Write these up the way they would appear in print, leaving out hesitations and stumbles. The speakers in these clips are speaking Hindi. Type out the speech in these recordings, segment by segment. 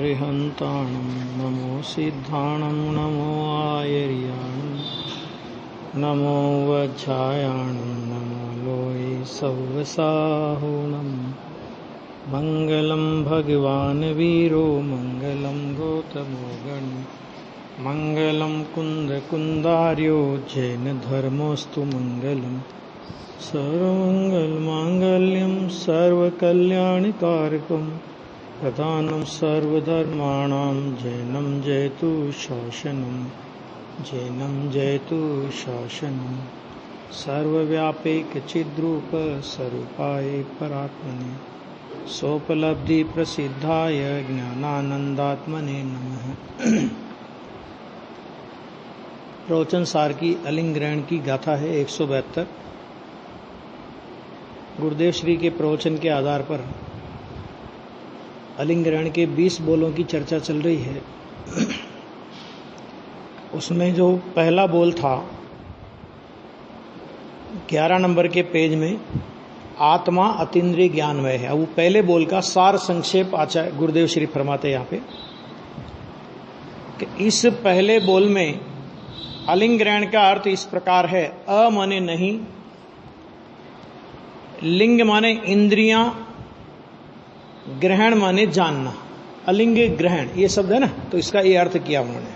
अरिहन्ताणं नमो सिद्धाणं नमो आयर्याणं नमो वज्रायाणं नमो लोये सव्वसाहुणं मङ्गलं भगवान् वीरो मङ्गलं गौतमो गणो मङ्गलं कुन्दकुन्दार्यो जैनधर्मोऽस्तु मङ्गलम् सर्वमङ्गलमाङ्गल्यं सर्वकल्याणकारकं प्रधानं सर्वधर्माणां जैनं जयतु शासनं जैनं जयतु शासनं सर्वव्यापैकचिद्रूप स्वरूपाय परात्मने सोपलब्धिप्रसिद्धाय ज्ञानानन्दात्मने नमः। प्रवचन सार की अलिंग ग्रहण की गाथा है 172। गुरुदेव श्री के प्रवचन के आधार पर अलिंग ग्रहण के 20 बोलों की चर्चा चल रही है। उसमें जो पहला बोल था 11 नंबर के पेज में, आत्मा अतीन्द्रिय ज्ञानमय है। अब वो पहले बोल का सार संक्षेप आचार्य गुरुदेव श्री फरमाते यहाँ पे कि इस पहले बोल में अलिंग ग्रहण का अर्थ इस प्रकार है। अ माने नहीं, लिंग माने इंद्रियां, ग्रहण माने जानना। अलिंग ग्रहण ये शब्द है ना, तो इसका ये अर्थ किया उन्होंने।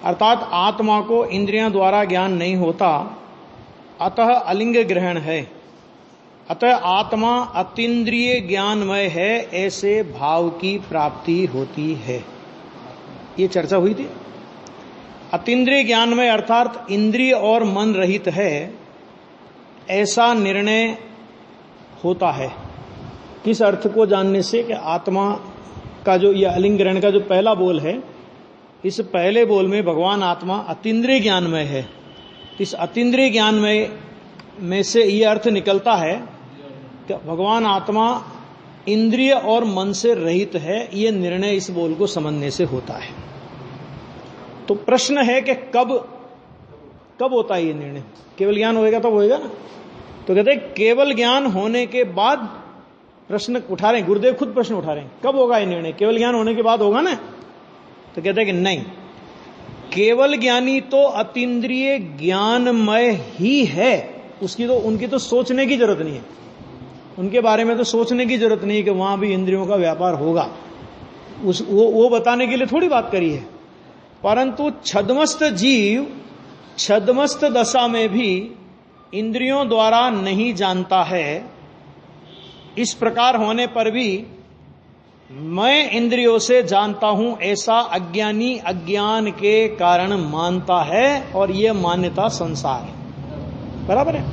अर्थात आत्मा को इंद्रियां द्वारा ज्ञान नहीं होता, अतः अलिंग ग्रहण है। अतः आत्मा अतीन्द्रिय ज्ञानमय है, ऐसे भाव की प्राप्ति होती है। ये चर्चा हुई थी। अतीन्द्रिय ज्ञानमय अर्थात इंद्रिय और मन रहित है, ऐसा निर्णय होता है। किस अर्थ को जानने से कि आत्मा का जो यह अलिंग ग्रहण का जो पहला बोल है, इस पहले बोल में भगवान आत्मा अतीन्द्रिय ज्ञानमय है। इस अतीन्द्रिय ज्ञानमय में से यह अर्थ निकलता है कि भगवान आत्मा इंद्रिय और मन से रहित है। यह निर्णय इस बोल को समझने से होता है। तो प्रश्न है कि कब होता है ये निर्णय? केवल ज्ञान होएगा तब होएगा ना। तो कहते हैं केवल ज्ञान होने के बाद प्रश्न उठा रहे हैं, गुरुदेव खुद प्रश्न उठा रहे हैं, कब होगा ये निर्णय? केवल ज्ञान होने के बाद होगा ना? तो कहते हैं कि नहीं, केवल ज्ञानी तो अतीन्द्रिय ज्ञानमय ही है। उनकी तो सोचने की जरूरत नहीं है, उनके बारे में तो सोचने की जरूरत नहीं है कि वहां भी इंद्रियों का व्यापार होगा। वो बताने के लिए थोड़ी बात करी है। परंतु छद्मस्त जीव छद्मस्त दशा में भी इंद्रियों द्वारा नहीं जानता है। इस प्रकार होने पर भी मैं इंद्रियों से जानता हूं, ऐसा अज्ञानी अज्ञान के कारण मानता है, और यह मान्यता संसार है। बराबर है,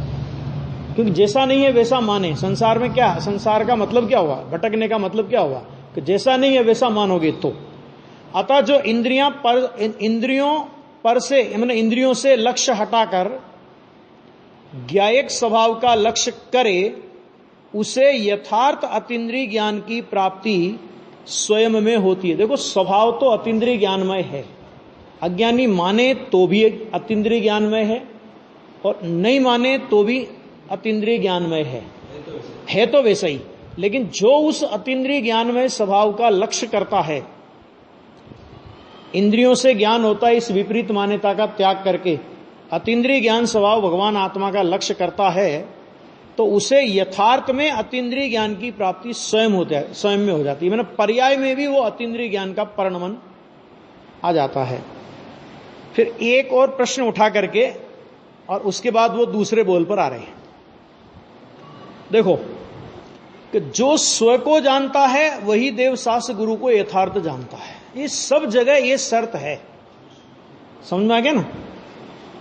क्योंकि जैसा नहीं है वैसा माने। संसार में क्या, संसार का मतलब क्या हुआ? भटकने का मतलब क्या हुआ? कि जैसा नहीं है वैसा मानोगे तो। अतः जो इंद्रियों पर से मतलब इंद्रियों से लक्ष्य हटाकर ज्ञायक स्वभाव का लक्ष्य करे, उसे यथार्थ अतीन्द्रिय ज्ञान की प्राप्ति स्वयं में होती है। देखो, स्वभाव तो अतीन्द्रिय ज्ञानमय है। अज्ञानी माने तो भी अतीन्द्रिय ज्ञानमय है, और नहीं माने तो भी अतीन्द्रिय ज्ञानमय है तो वैसा ही। लेकिन जो उस अतीन्द्रिय ज्ञानमय स्वभाव का लक्ष्य करता है, इंद्रियों से ज्ञान होता है, इस विपरीत मान्यता का त्याग करके अतीन्द्रिय ज्ञान स्वभाव भगवान आत्मा का लक्ष्य करता है, तो उसे यथार्थ में अतीन्द्रिय ज्ञान की प्राप्ति स्वयं में हो जाती है। मतलब पर्याय में भी वो अतीन्द्रिय ज्ञान का परिणमन आ जाता है। फिर एक और प्रश्न उठा करके, और उसके बाद वो दूसरे बोल पर आ रहे हैं। देखो कि जो स्व को जानता है वही देवशास्त्र गुरु को यथार्थ जानता है। ये सब जगह ये शर्त है। समझ में आ गया ना?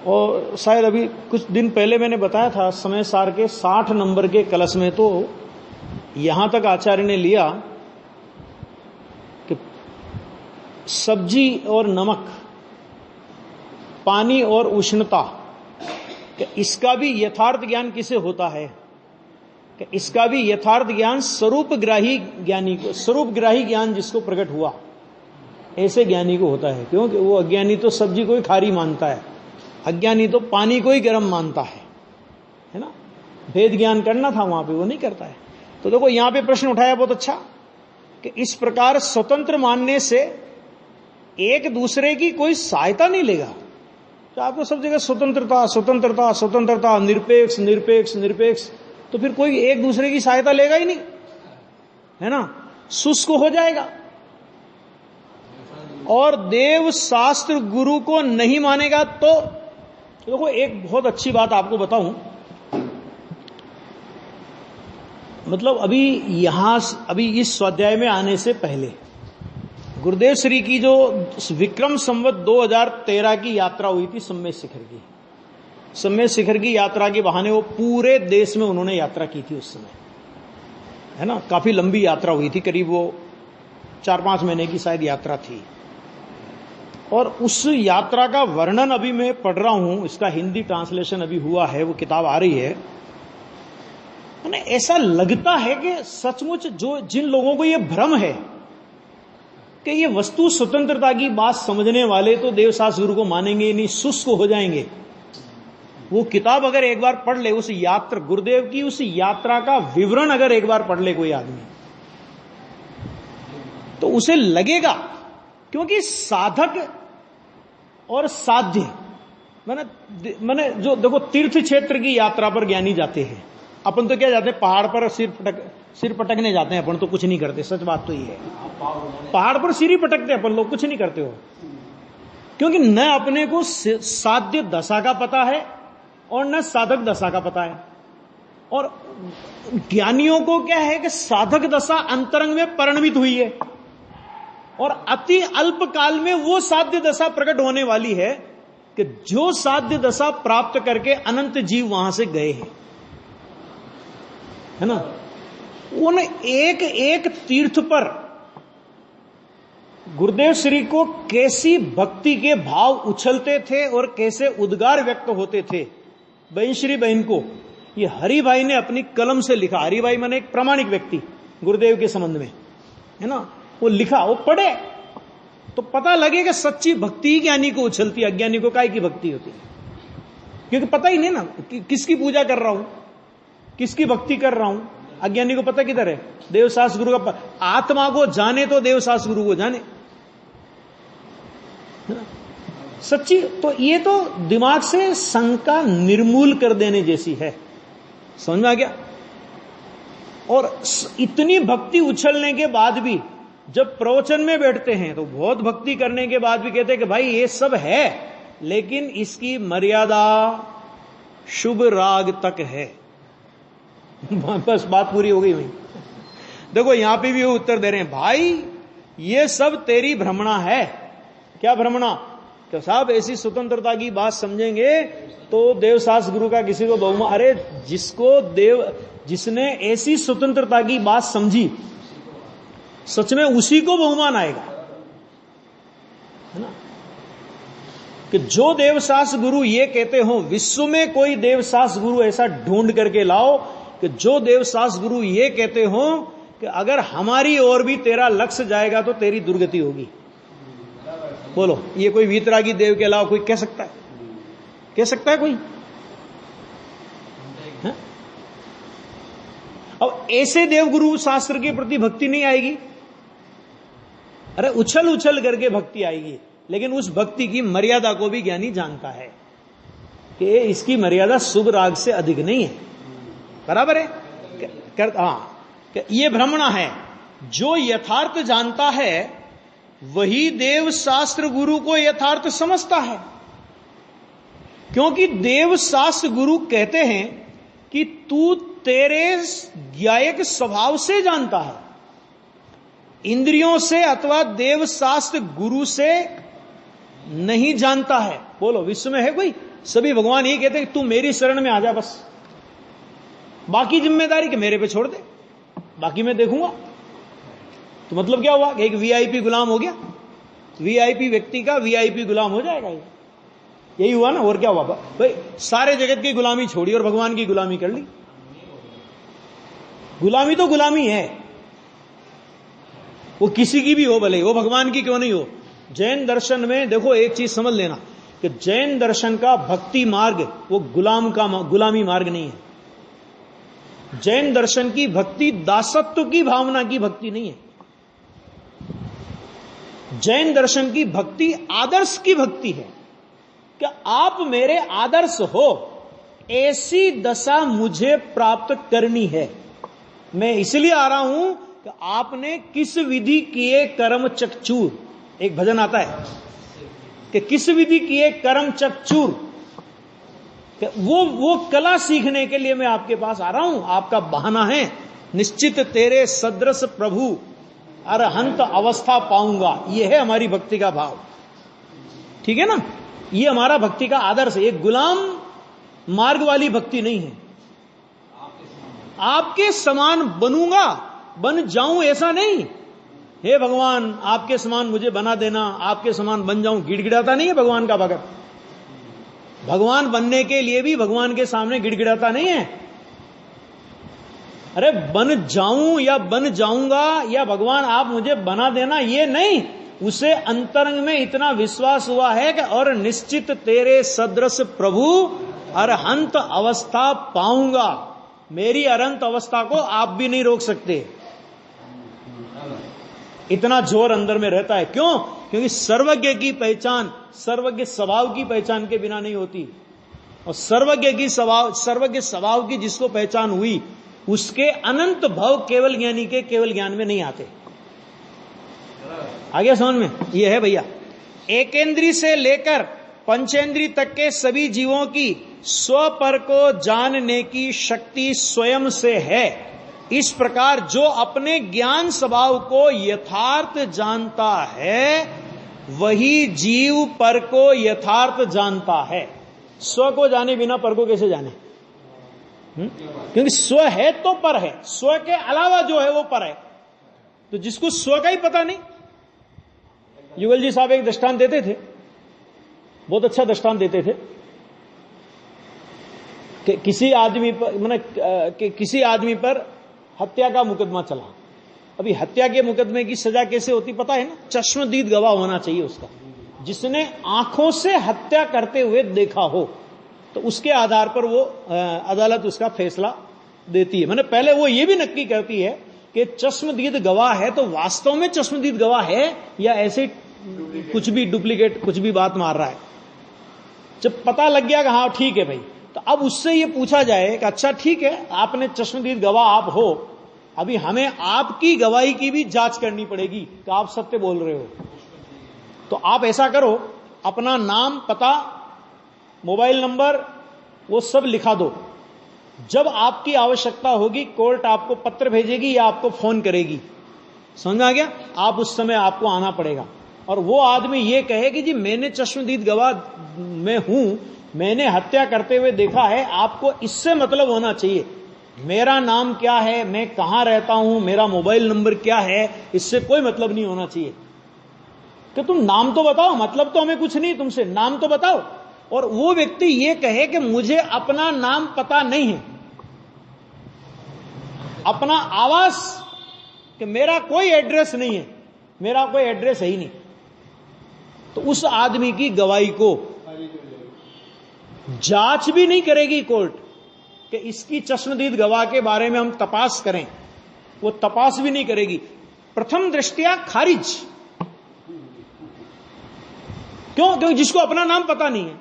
और शायद अभी कुछ दिन पहले मैंने बताया था, समय सार के 60 नंबर के कलश में तो यहां तक आचार्य ने लिया कि सब्जी और नमक, पानी और उष्णता, कि इसका भी यथार्थ ज्ञान किसे होता है? कि इसका भी यथार्थ ज्ञान स्वरूपग्राही ज्ञानी को, स्वरूपग्राही ज्ञान जिसको प्रकट हुआ, ऐसे ज्ञानी को होता है। क्योंकि वो अज्ञानी तो सब्जी को ही खारी मानता है, अज्ञानी तो पानी को ही गर्म मानता है ना। भेद ज्ञान करना था वहां पे, वो नहीं करता है। तो देखो यहां पे प्रश्न उठाया बहुत अच्छा कि इस प्रकार स्वतंत्र मानने से एक दूसरे की कोई सहायता नहीं लेगा। तो आपको सब जगह स्वतंत्रता स्वतंत्रता स्वतंत्रता, निरपेक्ष निरपेक्ष निरपेक्ष, तो फिर कोई एक दूसरे की सहायता लेगा ही नहीं, है ना, शुष्क हो जाएगा। और देव शास्त्र गुरु को नहीं मानेगा तो देखो, एक बहुत अच्छी बात आपको बताऊं, मतलब अभी इस स्वाध्याय में आने से पहले गुरुदेव श्री की जो विक्रम संवत 2013 की यात्रा हुई थी सम्मेद शिखर की यात्रा के बहाने वो पूरे देश में उन्होंने यात्रा की थी उस समय, है ना, काफी लंबी यात्रा हुई थी, करीब वो 4-5 महीने की शायद यात्रा थी। और उस यात्रा का वर्णन अभी मैं पढ़ रहा हूं, इसका हिंदी ट्रांसलेशन अभी हुआ है, वो किताब आ रही है। मैंने ऐसा लगता है कि सचमुच जिन लोगों को ये भ्रम है कि ये वस्तु स्वतंत्रता की बात समझने वाले तो देवशास्त्र गुरु को मानेंगे नहीं, शुष्क हो जाएंगे, वो किताब अगर एक बार पढ़ ले, उस यात्रा गुरुदेव की उस यात्रा का विवरण अगर एक बार पढ़ ले कोई आदमी, तो उसे लगेगा, क्योंकि साधक और साध्य मैंने जो देखो, तीर्थ क्षेत्र की यात्रा पर ज्ञानी जाते हैं, अपन तो क्या जाते हैं, पहाड़ पर सिर पटकने जाते हैं, अपन तो कुछ नहीं करते, सच बात तो ये है, पहाड़ पर सिर ही पटकते अपन लोग, कुछ नहीं करते हो, क्योंकि न अपने को साध्य दशा का पता है और न साधक दशा का पता है। और ज्ञानियों को क्या है कि साधक दशा अंतरंग में परिणमित हुई है और अति अल्प काल में वो साध्य दशा प्रकट होने वाली है कि जो साध्य दशा प्राप्त करके अनंत जीव वहां से गए हैं, है ना। उन एक एक तीर्थ पर गुरुदेव श्री को कैसी भक्ति के भाव उछलते थे और कैसे उद्गार व्यक्त होते थे। बहन श्री बहन को ये हरि भाई ने अपनी कलम से लिखा, हरि भाई माने एक प्रामाणिक व्यक्ति गुरुदेव के संबंध में, है ना, वो लिखा, वो पढ़े तो पता लगे कि सच्ची भक्ति ही ज्ञानी को उछलती है, अज्ञानी को काय की भक्ति होती है, क्योंकि पता ही नहीं ना किसकी पूजा कर रहा हूं, किसकी भक्ति कर रहा हूं। अज्ञानी को पता किधर है, देवशास्त्र गुरु का आत्मा को जाने तो देवशास्त्र गुरु को जाने, सच्ची। तो ये तो दिमाग से शंका निर्मूल कर देने जैसी है, समझ में आ गया। और इतनी भक्ति उछलने के बाद भी जब प्रवचन में बैठते हैं तो बहुत भक्ति करने के बाद भी कहते हैं कि भाई ये सब है, लेकिन इसकी मर्यादा शुभ राग तक है। बस बात पूरी हो गई भाई। देखो यहां पे भी वो उत्तर दे रहे हैं, भाई ये सब तेरी भ्रमणा है। क्या भ्रमणा? कि साहब ऐसी स्वतंत्रता की बात समझेंगे तो देवशास्त्र गुरु का किसी को बहुमान, अरे जिसने ऐसी स्वतंत्रता की बात समझी सच में उसी को बहुमान आएगा, है ना। कि जो देवशास्त्र गुरु ये कहते हो, विश्व में कोई देवशास्त्र गुरु ऐसा ढूंढ करके लाओ कि जो देवशास्त्र गुरु ये कहते हो कि अगर हमारी ओर भी तेरा लक्ष्य जाएगा तो तेरी दुर्गति होगी। बोलो, ये कोई वीतरागी देव के अलावा कोई कह सकता है? कह सकता है कोई? है? अब ऐसे देवगुरु शास्त्र के प्रति भक्ति नहीं आएगी, अरे उछल उछल करके भक्ति आएगी, लेकिन उस भक्ति की मर्यादा को भी ज्ञानी जानता है कि इसकी मर्यादा शुभ राग से अधिक नहीं है। बराबर है? ये भ्रमणा है। जो यथार्थ जानता है वही देव शास्त्र गुरु को यथार्थ समझता है, क्योंकि देव शास्त्र गुरु कहते हैं कि तू तेरे ज्ञायक स्वभाव से जानता है, इंद्रियों से अथवा देव शास्त्र गुरु से नहीं जानता है। बोलो, विश्व में है कोई? सभी भगवान ये कहते हैं कि तू मेरी शरण में आ जा, बस बाकी जिम्मेदारी के मेरे पे छोड़ दे, बाकी मैं देखूंगा। तो मतलब क्या हुआ? एक वीआईपी गुलाम हो गया, वीआईपी व्यक्ति का वीआईपी गुलाम हो जाएगा। यही हुआ ना, और क्या हुआ भाई? सारे जगत की गुलामी छोड़ी और भगवान की गुलामी कर ली। गुलामी तो गुलामी है, वो किसी की भी हो, भले वो भगवान की क्यों नहीं हो। जैन दर्शन में देखो एक चीज समझ लेना कि जैन दर्शन का भक्ति मार्ग वो गुलामी मार्ग नहीं है। जैन दर्शन की भक्ति दासत्व की भावना की भक्ति नहीं है, जैन दर्शन की भक्ति आदर्श की भक्ति है कि आप मेरे आदर्श हो, ऐसी दशा मुझे प्राप्त करनी है। मैं इसलिए आ रहा हूं कि आपने किस विधि किए कर्म चकचूर, एक भजन आता है कि किस विधि किए कर्म चकचूर, वो कला सीखने के लिए मैं आपके पास आ रहा हूं। आपका बहाना है निश्चित तेरे सदृश प्रभु अरहंत अवस्था पाऊंगा। यह है हमारी भक्ति का भाव, ठीक है ना। ये हमारा भक्ति का आदर्श है। एक गुलाम मार्ग वाली भक्ति नहीं है। आपके समान बनूंगा, बन जाऊं ऐसा नहीं। हे भगवान आपके समान मुझे बना देना, आपके समान बन जाऊं, गिड़गिड़ाता नहीं है भगवान का भगत। भगवान बनने के लिए भी भगवान के सामने गिड़गिड़ाता नहीं है। अरे बन जाऊं या बन जाऊंगा या भगवान आप मुझे बना देना, ये नहीं। उसे अंतरंग में इतना विश्वास हुआ है कि और निश्चित तेरे सदृश प्रभु अरहंत अवस्था पाऊंगा। मेरी अरहंत अवस्था को आप भी नहीं रोक सकते। इतना जोर अंदर में रहता है। क्यों? क्योंकि सर्वज्ञ की पहचान सर्वज्ञ स्वभाव की पहचान के बिना नहीं होती। और सर्वज्ञ स्वभाव की जिसको पहचान हुई, उसके अनंत भव केवल ज्ञानी के केवल ज्ञान में नहीं आते। आगे समझ में? ये है भैया, एकेंद्री से लेकर पंचेंद्री तक के सभी जीवों की स्व पर को जानने की शक्ति स्वयं से है। इस प्रकार जो अपने ज्ञान स्वभाव को यथार्थ जानता है, वही जीव पर को यथार्थ जानता है। स्व को जाने बिना पर को कैसे जाने? क्योंकि स्व है तो पर है, स्व के अलावा जो है वो पर है। तो जिसको स्व का ही पता नहीं, युगल जी साहब एक दृष्टांत देते थे, बहुत अच्छा दृष्टांत देते थे कि किसी आदमी पर हत्या का मुकदमा चला। अभी हत्या के मुकदमे की सजा कैसे होती पता है ना? चश्मदीद गवाह होना चाहिए उसका, जिसने आंखों से हत्या करते हुए देखा हो, तो उसके आधार पर वो अदालत उसका फैसला देती है। मैंने पहले वो ये भी नक्की करती है कि चश्मदीद गवाह है तो वास्तव में चश्मदीद गवाह है या ऐसे कुछ भी डुप्लीकेट कुछ भी बात मार रहा है। जब पता लग गया कि हाँ ठीक है भाई, तो अब उससे ये पूछा जाए कि अच्छा ठीक है, आपने चश्मदीद गवाह आप हो, अभी हमें आपकी गवाही की भी जांच करनी पड़ेगी कि आप सत्य बोल रहे हो। तो आप ऐसा करो, अपना नाम, पता, मोबाइल नंबर वो सब लिखा दो। जब आपकी आवश्यकता होगी कोर्ट आपको पत्र भेजेगी या आपको फोन करेगी, समझ आ गया? आप उस समय आपको आना पड़ेगा। और वो आदमी ये कहे कि जी मैंने चश्मदीद गवाह में हूं, मैंने हत्या करते हुए देखा है, आपको इससे मतलब होना चाहिए। मेरा नाम क्या है, मैं कहां रहता हूं, मेरा मोबाइल नंबर क्या है, इससे कोई मतलब नहीं होना चाहिए। कि तुम नाम तो बताओ, मतलब तो हमें कुछ नहीं तुमसे, नाम तो बताओ। और वो व्यक्ति ये कहे कि मुझे अपना नाम पता नहीं है, अपना आवास, कि मेरा कोई एड्रेस नहीं है, मेरा कोई एड्रेस है ही नहीं, तो उस आदमी की गवाही को जांच भी नहीं करेगी कोर्ट कि इसकी चश्मदीद गवाह के बारे में हम तपास करें, वो तपास भी नहीं करेगी। प्रथम दृष्टया खारिज। क्यों? क्योंकि जिसको अपना नाम पता नहीं है,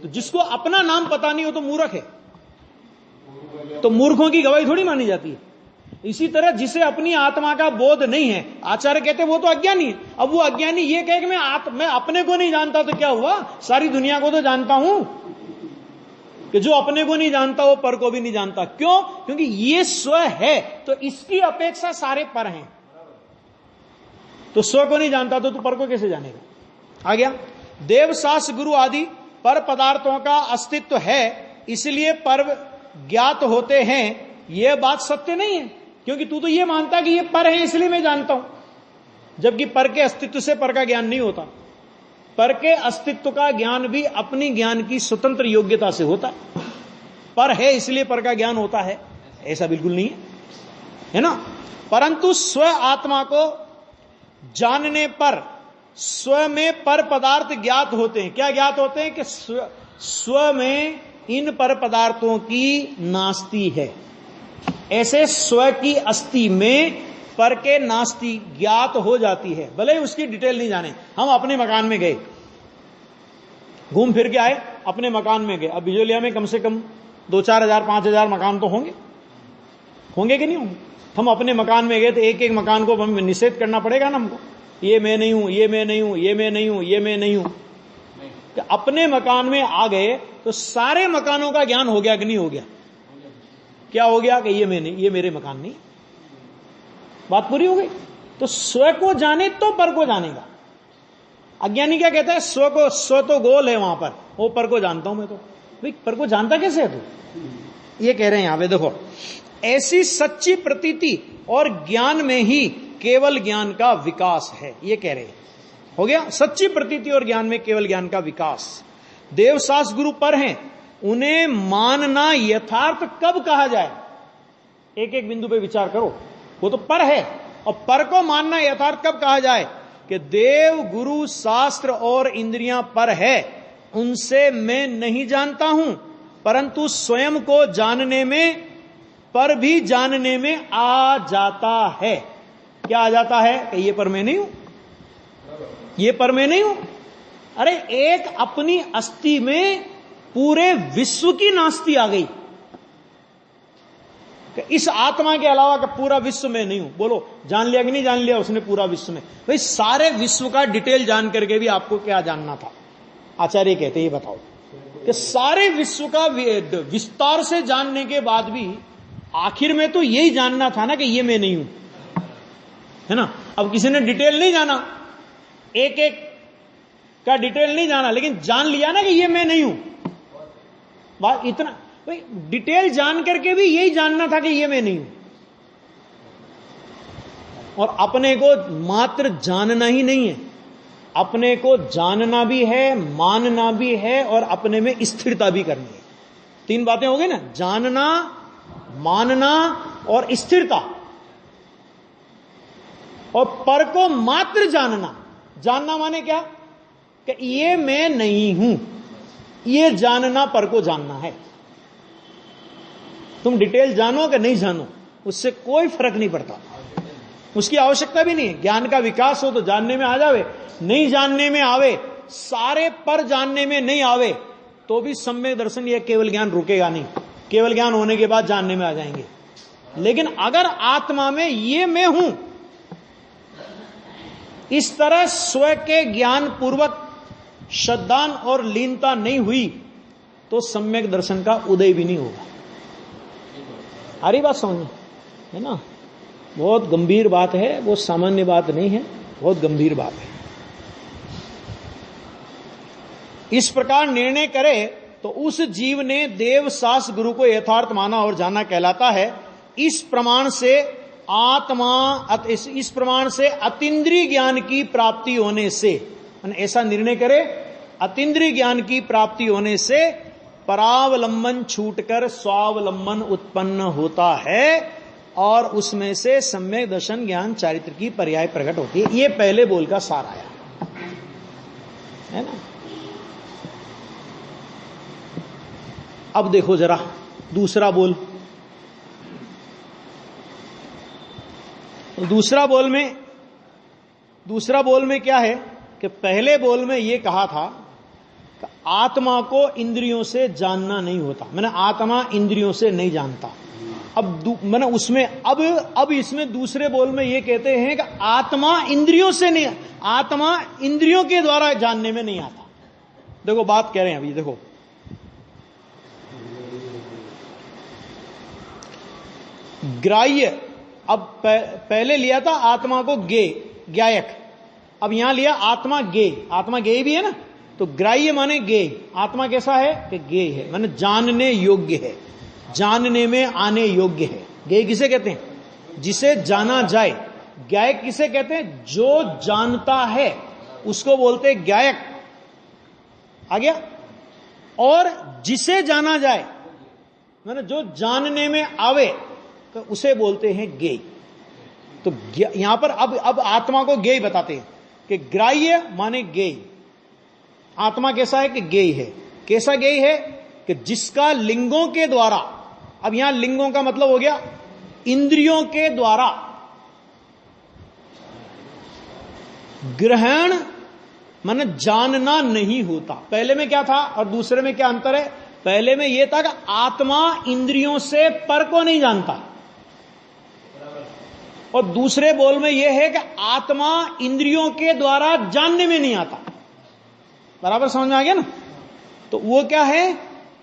तो जिसको अपना नाम पता नहीं हो तो मूर्ख है, तो मूर्खों की गवाही थोड़ी मानी जाती है। इसी तरह जिसे अपनी आत्मा का बोध नहीं है, आचार्य कहते वो तो अज्ञानी है। अब वो अज्ञानी ये कहे कि मैं अपने को नहीं जानता, तो क्या हुआ, सारी दुनिया को तो जानता हूं। कि जो अपने को नहीं जानता वो पर को भी नहीं जानता। क्यों? क्योंकि ये स्व है, तो इसकी अपेक्षा सारे पर हैं। तो स्व को नहीं जानता तो तू पर को कैसे जानेगा? आ गया। देवशास गुरु आदि पर पदार्थों का अस्तित्व है, इसलिए पर ज्ञात होते हैं, यह बात सत्य नहीं है। क्योंकि तू तो ये मानता कि ये पर है इसलिए मैं जानता हूं, जबकि पर के अस्तित्व से पर का ज्ञान नहीं होता। पर के अस्तित्व का ज्ञान भी अपनी ज्ञान की स्वतंत्र योग्यता से होता है। पर है इसलिए पर का ज्ञान होता है, ऐसा बिल्कुल नहीं है ना। परंतु स्व आत्मा को जानने पर स्व में पर पदार्थ ज्ञात होते हैं। क्या ज्ञात होते हैं? कि स्व में इन पर पदार्थों की नास्ति है। ऐसे स्व की अस्थि में पर के नास्ति ज्ञात हो जाती है, भले ही उसकी डिटेल नहीं जाने। हम अपने मकान में गए, घूम फिर के आए, अपने मकान में गए। अब बिजोलिया में कम से कम 2-4 हजार 5 हजार मकान तो होंगे कि नहीं होंगे। हम अपने मकान में गए तो एक एक मकान को हम निषेध करना पड़ेगा ना हमको, ये मैं नहीं हूं, ये मैं नहीं हूं, ये मैं नहीं हूं, ये मैं नहीं हूं। तो अपने मकान में आ गए तो सारे मकानों का ज्ञान हो गया कि नहीं हो गया? क्या हो गया कि ये मैं नहीं, ये मेरे मकान नहीं। बात पूरी हो गई। तो स्व को जाने तो पर को जानेगा। अज्ञानी क्या कहता है? स्व तो गोल है वहां पर, वो पर को जानता हूं मैं। तो भाई पर को जानता कैसे है तू? ये कह रहे हैं यहां पे देखो, ऐसी सच्ची प्रतीति और ज्ञान में ही केवल ज्ञान का विकास है। ये कह रहे हैं, हो गया सच्ची प्रतीति और ज्ञान में केवल ज्ञान का विकास। देवशास्त्र गुरु पर हैं, उन्हें मानना यथार्थ कब कहा जाए? एक एक बिंदु पे विचार करो। वो तो पर है, और पर को मानना यथार्थ कब कहा जाए? कि देव गुरु शास्त्र और इंद्रियां पर है, उनसे मैं नहीं जानता हूं, परंतु स्वयं को जानने में, पर भी जानने में आ जाता है। क्या आ जाता है? कि ये पर मैं नहीं हूं, ये पर मैं नहीं हूं। अरे एक अपनी अस्थि में पूरे विश्व की नास्ति आ गई कि इस आत्मा के अलावा का पूरा विश्व में नहीं हूं। बोलो जान लिया कि नहीं जान लिया उसने पूरा विश्व में? भाई सारे विश्व का डिटेल जान करके भी आपको क्या जानना था? आचार्य कहते हैं, ये बताओ कि सारे विश्व का विस्तार से जानने के बाद भी आखिर में तो यही जानना था ना कि ये मैं नहीं हूं, है ना? अब किसी ने डिटेल नहीं जाना, एक एक का डिटेल नहीं जाना, लेकिन जान लिया ना कि ये मैं नहीं हूं। बात इतना, भाई डिटेल जान करके भी यही जानना था कि ये मैं नहीं हूं। और अपने को मात्र जानना ही नहीं है, अपने को जानना भी है, मानना भी है, और अपने में स्थिरता भी करनी है। 3 बातें हो गई ना, जानना, मानना और स्थिरता। और पर को मात्र जानना, जानना माने क्या? कि ये मैं नहीं हूं, ये जानना पर को जानना है। तुम डिटेल जानो कि नहीं जानो, उससे कोई फर्क नहीं पड़ता, उसकी आवश्यकता भी नहीं है। ज्ञान का विकास हो तो जानने में आ जावे, नहीं जानने में आवे, सारे पर जानने में नहीं आवे, तो भी सम्यक दर्शन या केवल ज्ञान रुकेगा नहीं। केवल ज्ञान होने के बाद जानने में आ जाएंगे। लेकिन अगर आत्मा में ये मैं हूं, इस तरह स्व के ज्ञान पूर्वक श्रद्धान और लीनता नहीं हुई तो सम्यक दर्शन का उदय भी नहीं होगा। आ रही बात समझ में, है ना? बहुत गंभीर बात है, वो सामान्य बात नहीं है, बहुत गंभीर बात है। इस प्रकार निर्णय करे तो उस जीव ने देव शास्त्र गुरु को यथार्थ माना और जाना कहलाता है। इस प्रमाण से इस प्रमाण से अतीन्द्रिय ज्ञान की प्राप्ति होने से, ऐसा निर्णय करे, अतीन्द्रिय ज्ञान की प्राप्ति होने से परावलंबन छूटकर स्वावलंबन उत्पन्न होता है, और उसमें से सम्यक दर्शन ज्ञान चारित्र की पर्याय प्रकट होती है। ये पहले बोल का सार आया, है ना? अब देखो जरा दूसरा बोल। दूसरा बोल में क्या है कि पहले बोल में यह कहा था कि आत्मा को इंद्रियों से जानना नहीं होता, मैंने आत्मा इंद्रियों से नहीं जानता। अब मैंने उसमें अब इसमें दूसरे बोल में यह कहते हैं कि आत्मा इंद्रियों से नहीं, आत्मा इंद्रियों के द्वारा जानने में नहीं आता। देखो बात कह रहे हैं अभी, देखो ग्राह्य, अब पहले लिया था आत्मा को ज्ञायक, अब यहां लिया आत्मा गेय। आत्मा गेय भी है ना, तो ग्राह्य माने गेय। आत्मा कैसा है कि गेय है, माने जानने योग्य है, जानने में आने योग्य है। गेय किसे कहते हैं? जिसे जाना जाए। ज्ञायक किसे कहते हैं? जो जानता है उसको बोलते हैं ज्ञायक। आ गया? और जिसे जाना जाए, माने जो जानने में आवे तो उसे बोलते हैं गेय। तो यहां पर अब आत्मा को गेय बताते हैं कि ग्राह्य माने गेय। आत्मा कैसा है कि गेय है। कैसा गेय है कि जिसका लिंगों के द्वारा, अब यहां लिंगों का मतलब हो गया इंद्रियों के द्वारा, ग्रहण माने जानना नहीं होता। पहले में क्या था और दूसरे में क्या अंतर है? पहले में यह था कि आत्मा इंद्रियों से पर को नहीं जानता, और दूसरे बोल में यह है कि आत्मा इंद्रियों के द्वारा जानने में नहीं आता। बराबर समझ में आ गया ना? तो वो क्या है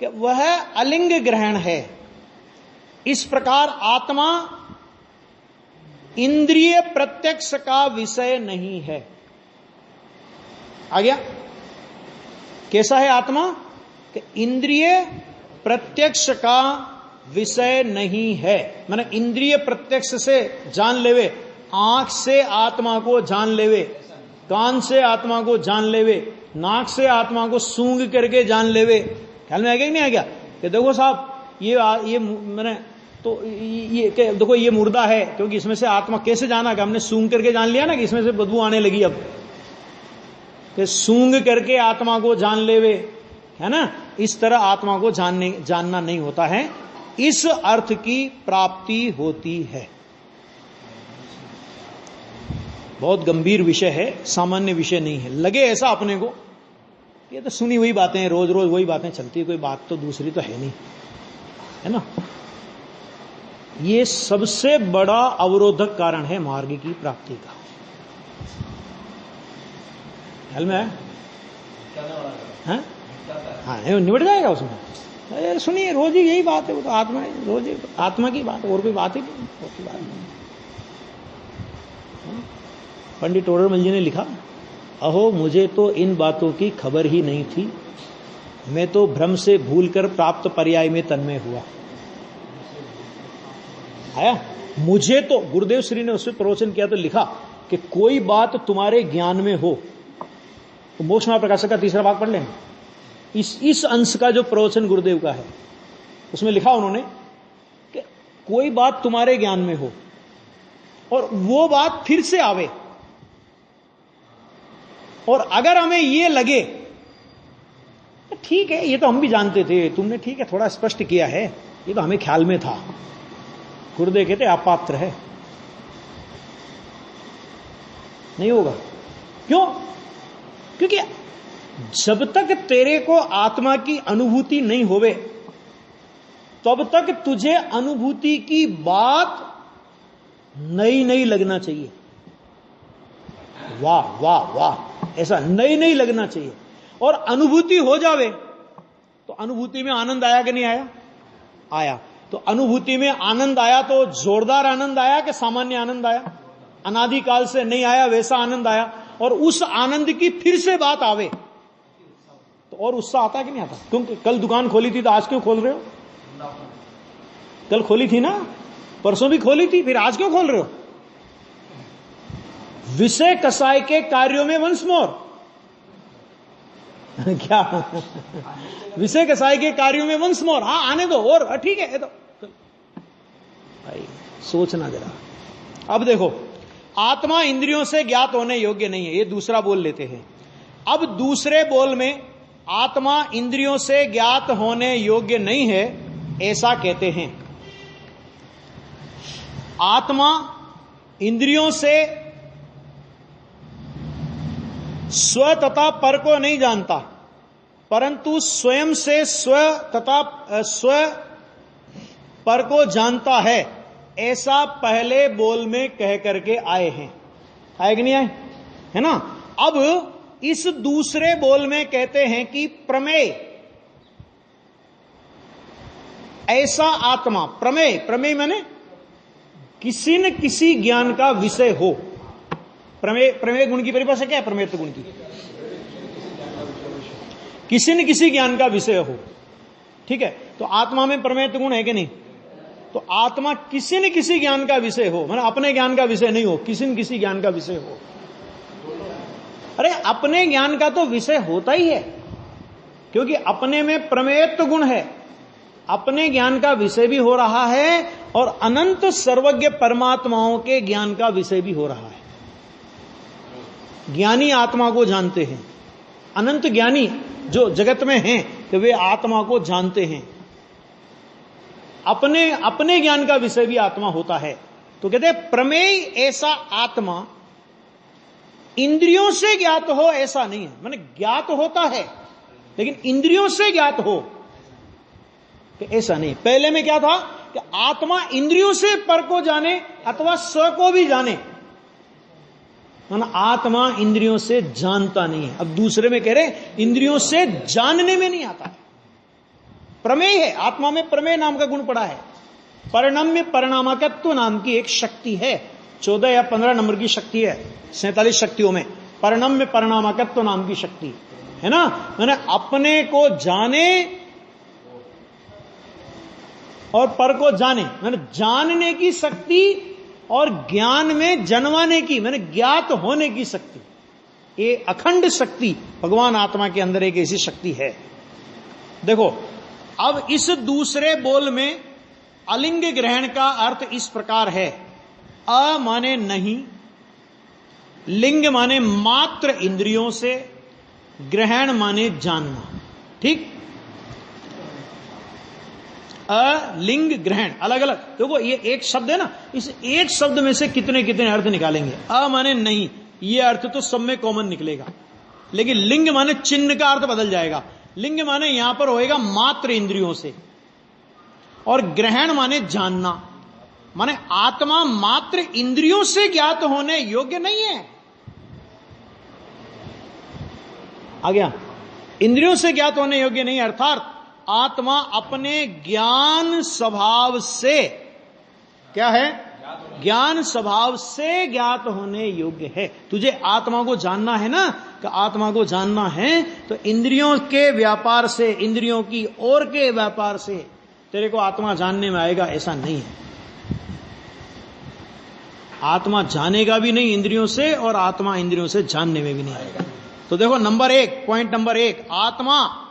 कि वह अलिंग ग्रहण है। इस प्रकार आत्मा इंद्रिय प्रत्यक्ष का विषय नहीं है। आ गया? कैसा है आत्मा? कि इंद्रिय प्रत्यक्ष का विषय नहीं है। माने इंद्रिय प्रत्यक्ष से जान लेवे, आंख से आत्मा को जान लेवे, कान से आत्मा को जान लेवे, नाक से आत्मा को सूंघ करके जान लेवे। ख्याल में आ गया कि नहीं आ गया? कि देखो साहब ये मैंने तो ये देखो ये मुर्दा है, क्योंकि इसमें से आत्मा कैसे जाना कि हमने सूंघ करके जान लिया ना कि इसमें से बदबू आने लगी। अब कि सूंघ करके आत्मा को जान लेवे, है ना? इस तरह आत्मा को जानना नहीं होता है। इस अर्थ की प्राप्ति होती है। बहुत गंभीर विषय है, सामान्य विषय नहीं है। लगे ऐसा अपने को, ये तो सुनी हुई बातें हैं, रोज रोज वही बातें चलती है, कोई बात तो दूसरी तो है नहीं, है ना? ये सबसे बड़ा अवरोधक कारण है मार्ग की प्राप्ति का। ख्याल में है? हाँ, निबट जाएगा उसमें। अरे सुनिए, रोज ही यही बात है, वो तो आत्मा है, रोज आत्मा की बात, और कोई बात ही नहीं, और कोई बात नहीं। पंडित टोडरमल जी ने लिखा, अहो मुझे तो इन बातों की खबर ही नहीं थी, मैं तो भ्रम से भूलकर प्राप्त पर्याय में तन्मय हुआ। आया? मुझे तो गुरुदेव श्री ने उसमें प्रवचन किया तो लिखा कि कोई बात तुम्हारे ज्ञान में हो, तो मोक्ष महाप्रकाश प्रकाशक का तीसरा भाग पढ़ लेना। इस अंश का जो प्रवचन गुरुदेव का है, उसमें लिखा उन्होंने कि कोई बात तुम्हारे ज्ञान में हो और वो बात फिर से आवे, और अगर हमें ये लगे ठीक है ये तो हम भी जानते थे, तुमने ठीक है थोड़ा स्पष्ट किया है, ये तो हमें ख्याल में था, गुरुदेव कहते अपात्र है, नहीं होगा। क्यों? क्योंकि जब तक तेरे को आत्मा की अनुभूति नहीं होवे, तब तक तुझे अनुभूति की बात नई नई लगना चाहिए। वाह वाह वाह, ऐसा नई नई लगना चाहिए। और अनुभूति हो जावे तो अनुभूति में आनंद आया कि नहीं आया? आया। तो अनुभूति में आनंद आया तो जोरदार आनंद आया कि सामान्य आनंद आया? अनादिकाल से नहीं आया वैसा आनंद आया। और उस आनंद की फिर से बात आवे तो और उत्साह आता कि नहीं आता? क्योंकि कल दुकान खोली थी तो आज क्यों खोल रहे हो? कल खोली थी ना, परसों भी खोली थी, फिर आज क्यों खोल रहे हो? विषय कसाय के कार्यों में वंस मोर क्या विषय कसाय के कार्यों में वंस मोर। हाँ आने दो, और ठीक है तो भाई सोचना जरा। अब देखो, आत्मा इंद्रियों से ज्ञात होने योग्य नहीं है, ये दूसरा बोल लेते हैं। अब दूसरे बोल में आत्मा इंद्रियों से ज्ञात होने योग्य नहीं है ऐसा कहते हैं। आत्मा इंद्रियों से स्व तथा पर को नहीं जानता, परंतु स्वयं से स्व तथा स्व पर को जानता है, ऐसा पहले बोल में कह करके आए हैं। आए कि नहीं आए? है ना? अब इस दूसरे बोल में कहते हैं कि प्रमेय ऐसा आत्मा, प्रमेय, प्रमेय माने किसी न किसी ज्ञान का विषय हो। प्रमेय, प्रमेय गुण की परिभाषा क्या है? प्रमेयत्व गुण की, किसी न किसी ज्ञान का विषय हो। ठीक है, तो आत्मा में प्रमेयत्व गुण है कि नहीं? तो आत्मा किसी न किसी ज्ञान का विषय हो, मतलब अपने ज्ञान का विषय नहीं हो, किसी न किसी ज्ञान का विषय हो। अरे अपने ज्ञान का तो विषय होता ही है, क्योंकि अपने में प्रमेयत्व गुण है, अपने ज्ञान का विषय भी हो रहा है और अनंत सर्वज्ञ परमात्माओं के ज्ञान का विषय भी हो रहा है। ज्ञानी आत्मा को जानते हैं, अनंत ज्ञानी जो जगत में हैं कि वे आत्मा को जानते हैं, अपने अपने ज्ञान का विषय भी आत्मा होता है। तो कहते हैं प्रमेय ऐसा आत्मा इंद्रियों से ज्ञात हो ऐसा नहीं है, माने ज्ञात होता है लेकिन इंद्रियों से ज्ञात हो कि ऐसा नहीं। पहले में क्या था कि आत्मा इंद्रियों से पर को जाने अथवा स्व को भी जाने, माना आत्मा इंद्रियों से जानता नहीं है। अब दूसरे में कह रहे इंद्रियों से जानने में नहीं आता है, प्रमेय है, आत्मा में प्रमेय नाम का गुण पड़ा है। परिणम्य परिणामकत्व नाम की एक शक्ति है, 14 या 15 नंबर की शक्ति है 47 शक्तियों में, परिणम्य परिणामकत्व नाम की शक्ति है ना। मैंने अपने को जाने और पर को जाने, मैंने जानने की शक्ति और ज्ञान में जन्माने की, मैंने ज्ञात होने की शक्ति, ये अखंड शक्ति भगवान आत्मा के अंदर एक ऐसी शक्ति है। देखो अब इस दूसरे बोल में अलिंग ग्रहण का अर्थ इस प्रकार है, अ माने नहीं, लिंग माने मात्र इंद्रियों से, ग्रहण माने जानना। ठीक, अलिंग ग्रहण अलग अलग। देखो ये एक शब्द है ना, इस एक शब्द में से कितने कितने अर्थ निकालेंगे। अ माने नहीं, ये अर्थ तो सब में कॉमन निकलेगा, लेकिन लिंग माने चिन्ह का अर्थ बदल जाएगा। लिंग माने यहां पर होएगा मात्र इंद्रियों से, और ग्रहण माने जानना, माने आत्मा मात्र इंद्रियों से ज्ञात होने योग्य नहीं है। आ गया, इंद्रियों से ज्ञात होने योग्य नहीं, अर्थात आत्मा अपने ज्ञान स्वभाव से, क्या है, ज्ञान स्वभाव से ज्ञात होने योग्य है। तुझे आत्मा को जानना है ना, कि आत्मा को जानना है तो इंद्रियों के व्यापार से, इंद्रियों की ओर के व्यापार से तेरे को आत्मा जानने में आएगा, ऐसा नहीं है। आत्मा जानेगा भी नहीं इंद्रियों से, और आत्मा इंद्रियों से जानने में भी नहीं आएगा। तो देखो नंबर 1, पॉइंट नंबर 1, आत्मा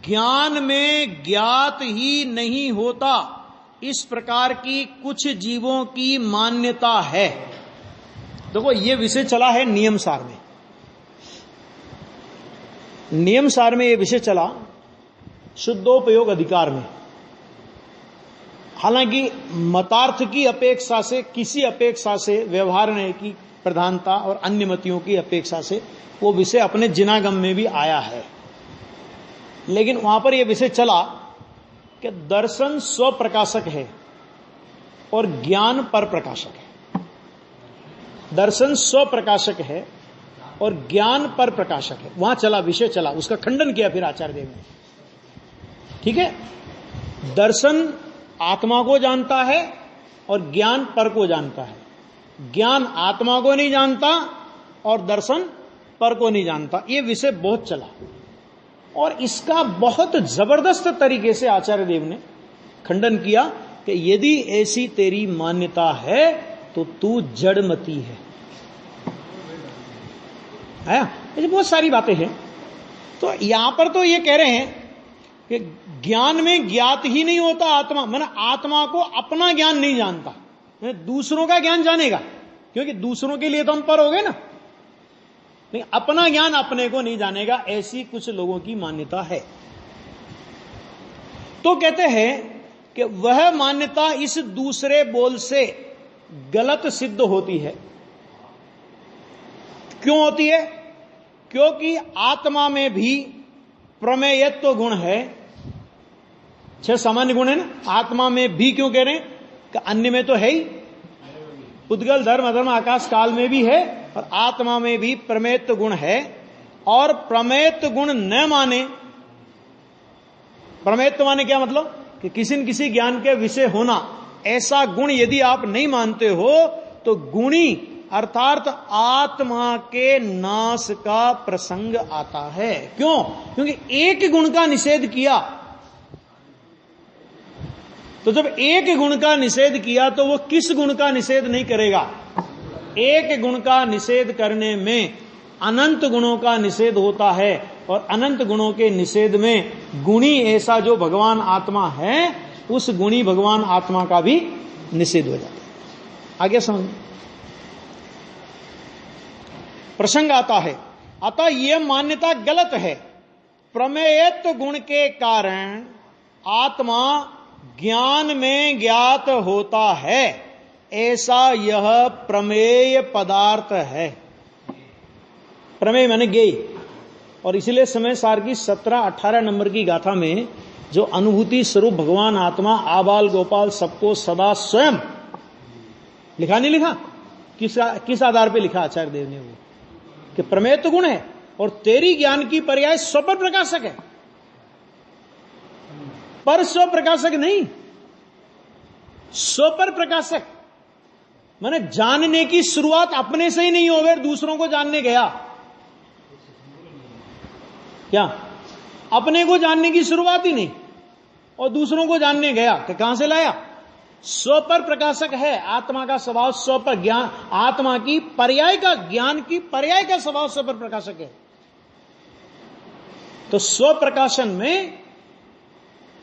ज्ञान में ज्ञात ही नहीं होता, इस प्रकार की कुछ जीवों की मान्यता है। देखो ये विषय चला है नियम सार में, नियम सार में ये विषय चला शुद्धोपयोग अधिकार में। हालांकि मतार्थ की अपेक्षा से, किसी अपेक्षा से, व्यवहार निर्णय की प्रधानता और अन्य मतियों की अपेक्षा से वो विषय अपने जिनागम में भी आया है, लेकिन वहां पर यह विषय चला कि दर्शन स्व प्रकाशक है और ज्ञान पर प्रकाशक है। दर्शन स्व प्रकाशक है और ज्ञान पर प्रकाशक है, वहां चला विषय चला, उसका खंडन किया फिर आचार्य देव ने। ठीक है, दर्शन आत्मा को जानता है और ज्ञान पर को जानता है। ज्ञान आत्मा को नहीं जानता और दर्शन पर को नहीं जानता। यह विषय बहुत चला और इसका बहुत जबरदस्त तरीके से आचार्य देव ने खंडन किया कि यदि ऐसी तेरी मान्यता है तो तू जड़मती है। ऐसी बहुत सारी बातें हैं। तो यहां पर तो ये कह रहे हैं कि ज्ञान में ज्ञात ही नहीं होता आत्मा, माने आत्मा को अपना ज्ञान नहीं जानता, दूसरों का ज्ञान जानेगा, क्योंकि दूसरों के लिए तो हम पर हो गए ना, लेकिन अपना ज्ञान अपने को नहीं जानेगा, ऐसी कुछ लोगों की मान्यता है। तो कहते हैं कि वह मान्यता इस दूसरे बोल से गलत सिद्ध होती है। क्यों होती है? क्योंकि आत्मा में भी प्रमेयत्व गुण है। 6 सामान्य गुण है ना, आत्मा में भी क्यों कह रहे हैं कि अन्य में तो है ही, पुद्गल धर्म अधर्म आकाश काल में भी है, और आत्मा में भी प्रमेयत्व गुण है। और प्रमेयत्व गुण न माने, प्रमेयत्व माने क्या मतलब कि किसी न किसी ज्ञान के विषय होना, ऐसा गुण यदि आप नहीं मानते हो तो गुणी अर्थात आत्मा के नाश का प्रसंग आता है। क्यों? क्योंकि एक गुण का निषेध किया, तो जब एक गुण का निषेध किया तो वो किस गुण का निषेध नहीं करेगा? एक गुण का निषेध करने में अनंत गुणों का निषेध होता है, और अनंत गुणों के निषेध में गुणी ऐसा जो भगवान आत्मा है, उस गुणी भगवान आत्मा का भी निषेध हो जाता है। आगे समझ प्रसंग आता है। अतः यह मान्यता गलत है। प्रमेयत्व गुण के कारण आत्मा ज्ञान में ज्ञात होता है, ऐसा यह प्रमेय पदार्थ है। प्रमेय माने ज्ञेय। और इसलिए समय सार की 17-18 नंबर की गाथा में जो अनुभूति स्वरूप भगवान आत्मा आबाल गोपाल सबको सदा स्वयं लिखा, नहीं लिखा? किस आधार पे लिखा आचार्य देव ने? वो कि प्रमेय तो गुण है और तेरी ज्ञान की पर्याय स्वपर प्रकाशक है, पर स्व प्रकाशक नहीं। स्वपर प्रकाशक माने जानने की शुरुआत अपने से ही नहीं हो गई, दूसरों को जानने गया। क्या? अपने को जानने की शुरुआत ही नहीं और दूसरों को जानने गया कि कहां से लाया? स्वपर प्रकाशक है। आत्मा का स्वभाव स्वपर, ज्ञान आत्मा की पर्याय का, ज्ञान की पर्याय का स्वभाव स्वपर प्रकाशक है। तो स्व प्रकाशन में,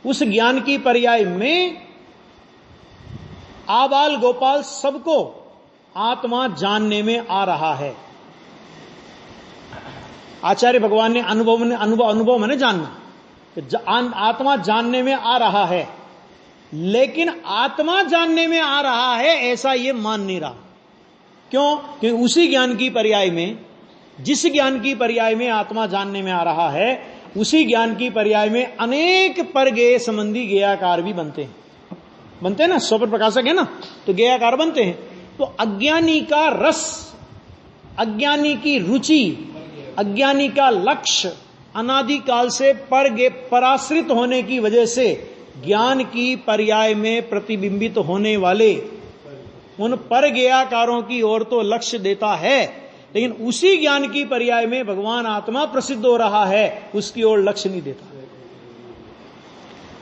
उस ज्ञान की पर्याय में आबाल गोपाल सबको आत्मा जानने में आ रहा है। आचार्य भगवान ने अनुभव मैंने जानना, आत्मा जानने में आ रहा है, लेकिन आत्मा जानने में आ रहा है ऐसा ये मान नहीं रहा। क्यों? क्योंकि उसी ज्ञान की पर्याय में, जिस ज्ञान की पर्याय में आत्मा जानने में आ रहा है, उसी ज्ञान की पर्याय में अनेक पर गेय संबंधी गेयाकार भी बनते हैं ना। स्वपर प्रकाशक है ना, तो गेयाकार बनते हैं। तो अज्ञानी का रस, अज्ञानी की रुचि, अज्ञानी का लक्ष्य अनादिकाल से पराश्रित होने की वजह से ज्ञान की पर्याय में प्रतिबिंबित होने वाले उन पर गेयाकारों की ओर तो लक्ष्य देता है, लेकिन उसी ज्ञान की पर्याय में भगवान आत्मा प्रसिद्ध हो रहा है, उसकी ओर लक्ष्य नहीं देता।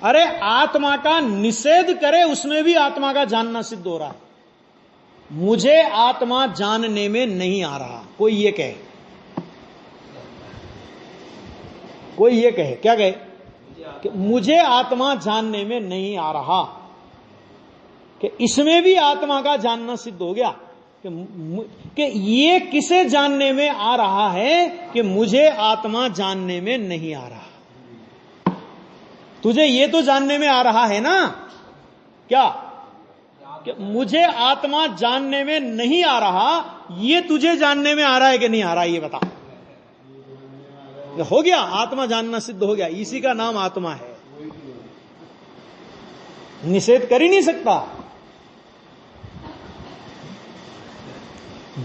अरे आत्मा का निषेध करे उसमें भी आत्मा का जानना सिद्ध हो रहा है। मुझे आत्मा जानने में नहीं आ रहा, कोई ये कहे, कोई ये कहे, क्या कहे? कि मुझे आत्मा जानने में नहीं आ रहा, कि इसमें भी आत्मा का जानना सिद्ध हो गया कि ये किसे जानने में आ रहा है कि मुझे आत्मा जानने में नहीं आ रहा। तुझे ये तो जानने में आ रहा है ना, क्या? कि मुझे आत्मा जानने में नहीं आ रहा, ये तुझे जानने में आ रहा है कि नहीं आ रहा, ये बता। हो गया, आत्मा जानना सिद्ध हो गया, इसी का नाम आत्मा है। निषेध कर ही नहीं सकता।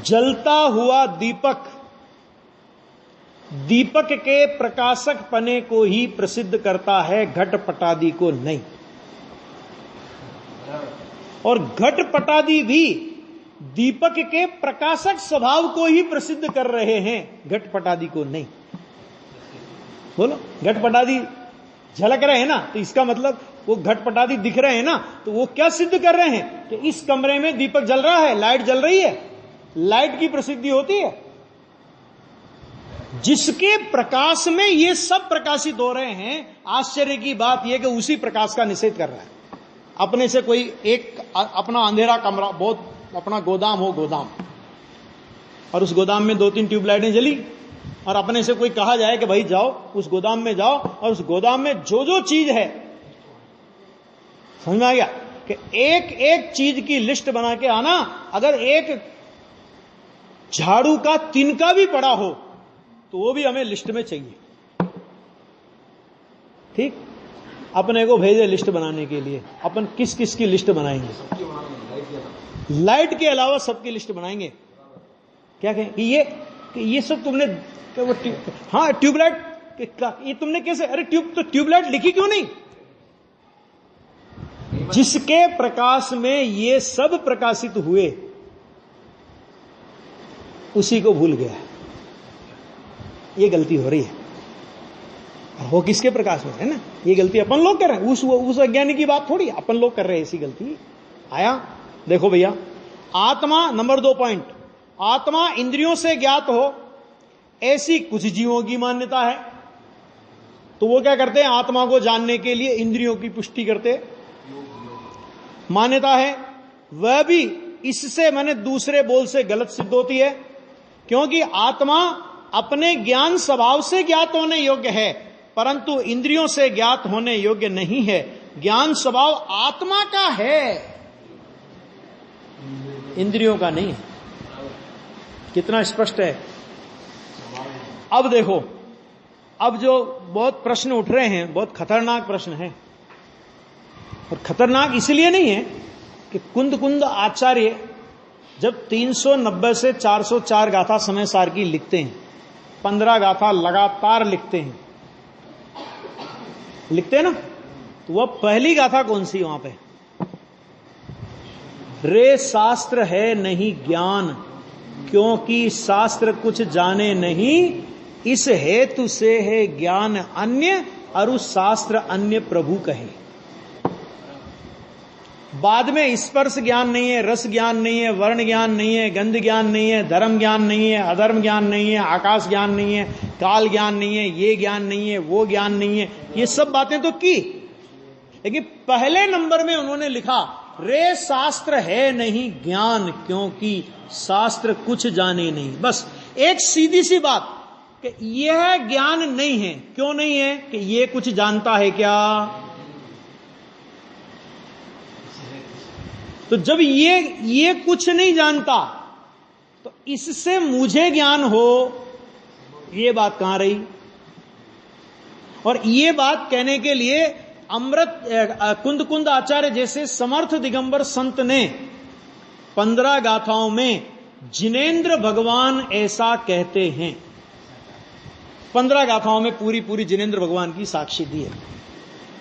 जलता हुआ दीपक, दीपक के प्रकाशक पने को ही प्रसिद्ध करता है, घटपटादि को नहीं। और घटपटादि भी दीपक के प्रकाशक स्वभाव को ही प्रसिद्ध कर रहे हैं, घटपटादि को नहीं। बोलो, घटपटादि झलक रहे हैं ना, तो इसका मतलब वो घटपटादि दिख रहे हैं ना, तो वो क्या सिद्ध कर रहे हैं कि इस कमरे में दीपक जल रहा है, लाइट जल रही है। लाइट की प्रसिद्धि होती है जिसके प्रकाश में ये सब प्रकाशित हो रहे हैं। आश्चर्य की बात यह कि उसी प्रकाश का निषेध कर रहा है। अपने से कोई एक अपना अंधेरा कमरा, बहुत अपना गोदाम हो, गोदाम, और उस गोदाम में 2-3 ट्यूबलाइटें जली, और अपने से कोई कहा जाए कि भाई जाओ उस गोदाम में जाओ और उस गोदाम में जो जो चीज है, समझ में आ गया कि एक एक चीज की लिस्ट बना के आना। अगर एक झाड़ू का तिनका भी पड़ा हो तो वो भी हमें लिस्ट में चाहिए। ठीक, अपने को भेजे लिस्ट बनाने के लिए, अपन किस किस की लिस्ट बनाएंगे? लाइट के अलावा सबकी लिस्ट बनाएंगे। क्या कहें कि ये सब तुमने, हाँ ट्यूबलाइट, ये तुमने कैसे? अरे ट्यूबलाइट लिखी क्यों नहीं? जिसके प्रकाश में ये सब प्रकाशित हुए उसी को भूल गया। ये गलती हो रही है, और वो किसके प्रकाश में है ना? ये गलती अपन लोग कर रहे हैं, उस अज्ञानी की बात थोड़ी, अपन लोग कर रहे हैं ऐसी गलती। आया, देखो भैया, आत्मा, नंबर 2 पॉइंट, आत्मा इंद्रियों से ज्ञात हो ऐसी कुछ जीवों की मान्यता है। तो वो क्या करते हैं? आत्मा को जानने के लिए इंद्रियों की पुष्टि करते, मान्यता है। वह भी इससे माने दूसरे बोल से गलत सिद्ध होती है, क्योंकि आत्मा अपने ज्ञान स्वभाव से ज्ञात होने योग्य है, परंतु इंद्रियों से ज्ञात होने योग्य नहीं है। ज्ञान स्वभाव आत्मा का है, इंद्रियों का नहीं है। कितना स्पष्ट है? अब देखो, अब जो बहुत प्रश्न उठ रहे हैं, बहुत खतरनाक प्रश्न है। और खतरनाक इसलिए नहीं है कि कुंद कुंद आचार्य जब 390 से 404 गाथा समय सार की लिखते हैं, 15 गाथा लगातार लिखते हैं ना, तो वह पहली गाथा कौन सी वहां पे? रे शास्त्र है नहीं ज्ञान, क्योंकि शास्त्र कुछ जाने नहीं, इस हेतु से है ज्ञान अन्य, अरु शास्त्र अन्य प्रभु कहे। बाद में स्पर्श ज्ञान नहीं है, रस ज्ञान नहीं है, वर्ण ज्ञान नहीं है, गंध ज्ञान नहीं है, धर्म ज्ञान नहीं है, अधर्म ज्ञान नहीं है, आकाश ज्ञान नहीं है, काल ज्ञान नहीं है, ये ज्ञान नहीं है, वो ज्ञान नहीं है, ये सब बातें तो की, लेकिन पहले नंबर में उन्होंने लिखा रे शास्त्र है नहीं ज्ञान, क्योंकि शास्त्र कुछ जाने नहीं। बस एक सीधी सी बात कि यह ज्ञान नहीं है। क्यों नहीं है? कि ये कुछ जानता है क्या? तो जब ये कुछ नहीं जानता, तो इससे मुझे ज्ञान हो, ये बात कहां रही? और ये बात कहने के लिए अमृत कुंद कुंद आचार्य जैसे समर्थ दिगंबर संत ने 15 गाथाओं में जिनेंद्र भगवान ऐसा कहते हैं। 15 गाथाओं में पूरी जिनेंद्र भगवान की साक्षी दी है।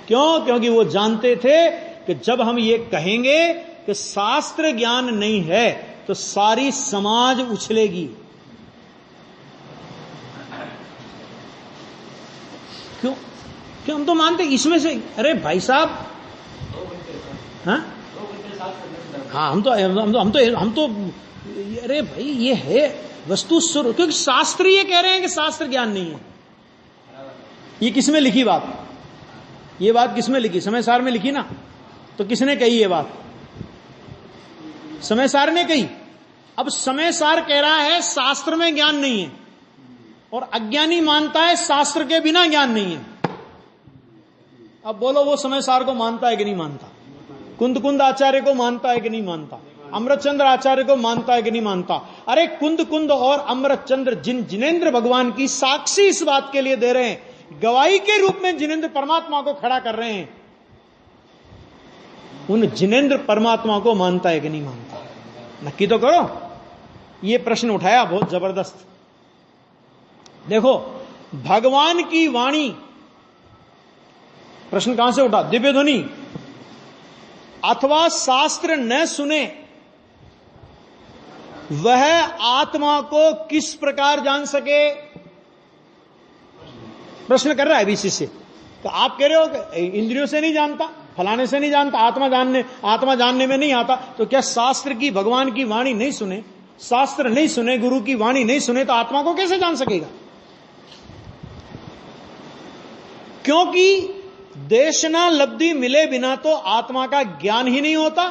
क्यों? क्योंकि वो जानते थे कि जब हम ये कहेंगे कि शास्त्र ज्ञान नहीं है, तो सारी समाज उछलेगी। क्यों? क्यों? हम तो मानते इसमें से, अरे भाई साहब, हाँ, हम तो अरे भाई ये है वस्तु स्वरूप, क्योंकि शास्त्र ये कह रहे हैं कि शास्त्र ज्ञान नहीं है। ये किसमें लिखी बात? ये बात किसमें लिखी? समय सार में लिखी ना। तो किसने कही ये बात? समय सार ने कही। अब समय सार कह रहा है शास्त्र में ज्ञान नहीं है, और अज्ञानी मानता है शास्त्र के बिना ज्ञान नहीं है। अब बोलो वो समय सार को मानता है कि नहीं मानता? कुंद कुंद आचार्य को मानता है कि नहीं मानता? अमृतचंद्र आचार्य को मानता है कि नहीं मानता? अरे कुंद कुंद और अमृतचंद्र जिनेंद्र भगवान की साक्षी इस बात के लिए दे रहे हैं, गवाही के रूप में जिनेंद्र परमात्मा को खड़ा कर रहे हैं। उन जिनेंद्र परमात्मा को मानता है कि नहीं मानता? नक्की तो करो। ये प्रश्न उठाया बहुत जबरदस्त। देखो, भगवान की वाणी, प्रश्न कहां से उठा? दिव्य ध्वनि अथवा शास्त्र न सुने वह आत्मा को किस प्रकार जान सके? प्रश्न कर रहा है बीसी से। तो आप कह रहे हो कि इंद्रियों से नहीं जानता, फलाने से नहीं जानता, आत्मा जानने में नहीं आता, तो क्या शास्त्र की, भगवान की वाणी नहीं सुने, शास्त्र नहीं सुने, गुरु की वाणी नहीं सुने, तो आत्मा को कैसे जान सकेगा? क्योंकि देशना लब्धि मिले बिना तो आत्मा का ज्ञान ही नहीं होता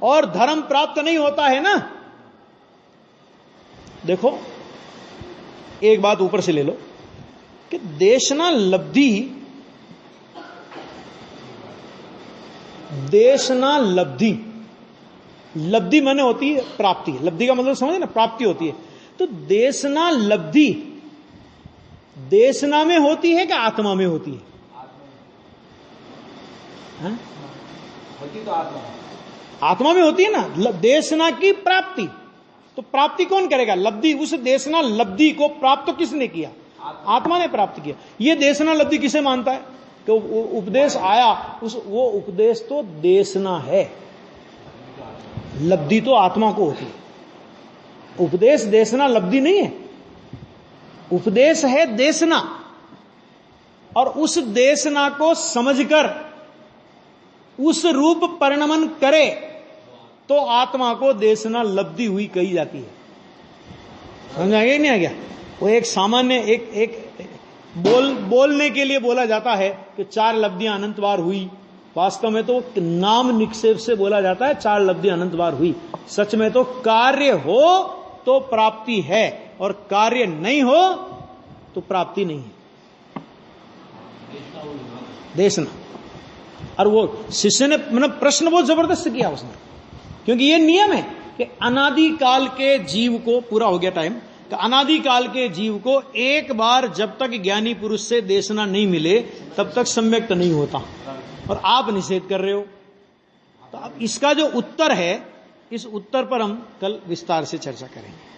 और धर्म प्राप्त नहीं होता है ना। देखो, एक बात ऊपर से ले लो कि देशना लब्धि, लब्धि माने होती है प्राप्ति। लब्धि का मतलब समझे ना, प्राप्ति होती है। तो देशना लब्धि देशना में होती है कि आत्मा में होती है? होती तो आत्मा में होती है ना। देशना की प्राप्ति, तो प्राप्ति कौन करेगा? लब्धि। उस देशना लब्धि को प्राप्त तो किसने किया? आत्मा ने प्राप्त किया। ये देशना लब्धि किसे मानता है? तो उपदेश आया, वो उपदेश तो देशना है, लब्धि तो आत्मा को होती है। उपदेश देशना लब्धि नहीं है, उपदेश है देशना। और उस देशना को समझकर उस रूप परिणमन करे तो आत्मा को देशना लब्धि हुई कही जाती है। समझ आ गया नहीं आ गया? वो एक सामान्य एक बोलने के लिए बोला जाता है कि 4 लब्धियां अनंत बार हुई। वास्तव में तो नाम निक्षेप से बोला जाता है 4 लब्धियां अनंत बार हुई। सच में तो कार्य हो तो प्राप्ति है, और कार्य नहीं हो तो प्राप्ति नहीं है। देशना। और वो शिष्य ने मतलब प्रश्न बहुत जबरदस्त किया उसने, क्योंकि ये नियम है कि अनादि काल के जीव को, पूरा हो गया टाइम, कि अनादिकाल के जीव को एक बार जब तक ज्ञानी पुरुष से देशना नहीं मिले तब तक सम्यक्त नहीं होता, और आप निषेध कर रहे हो। तो अब इसका जो उत्तर है, इस उत्तर पर हम कल विस्तार से चर्चा करेंगे।